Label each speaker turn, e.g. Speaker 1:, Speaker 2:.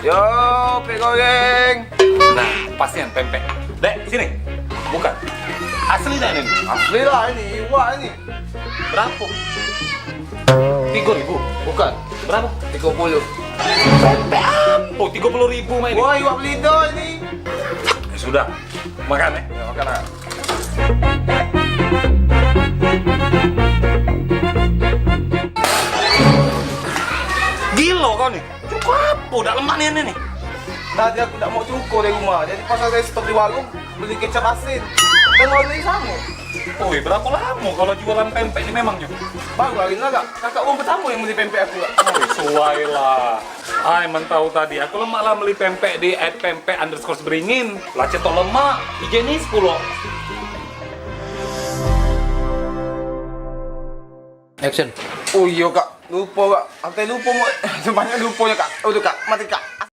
Speaker 1: Yo, pempek goreng.
Speaker 2: Nah, pastian pempek. Dek, sini. Bukan. Asli dah ini.
Speaker 1: Asli lah ini. Wah ini.
Speaker 2: Berapa? 3.000.
Speaker 1: Bukan.
Speaker 2: Berapa?
Speaker 1: 30.
Speaker 2: Oh, 30.000 mah ini.
Speaker 1: Wah, iwak belido ini.
Speaker 2: Ya sudah. Makan ya.
Speaker 1: Ya, makan lah.
Speaker 2: Gila kau nih. Cukup apa? Udah lemak nih nih.
Speaker 1: Tadi aku tak mau cukur dari rumah. Jadi pas saya stop di warung beli kecap asin. Kan mau beli sama.
Speaker 2: Oh, berapa lama kalau jualan pempek ini memangnya?
Speaker 1: Baru hari ini agak kakak uang pertama yang beli pempek aku.
Speaker 2: Oh, sesuai lah. Ay, mentau tadi. Aku lemak lah beli pempek di @pempek_beringin. Lah cetok lemak. Higienis pula.
Speaker 3: Action.
Speaker 1: Oh iya kak, lupa kak. Aku lupa mau. Sebanyak lupa ya kak. Udah kak, mati kak.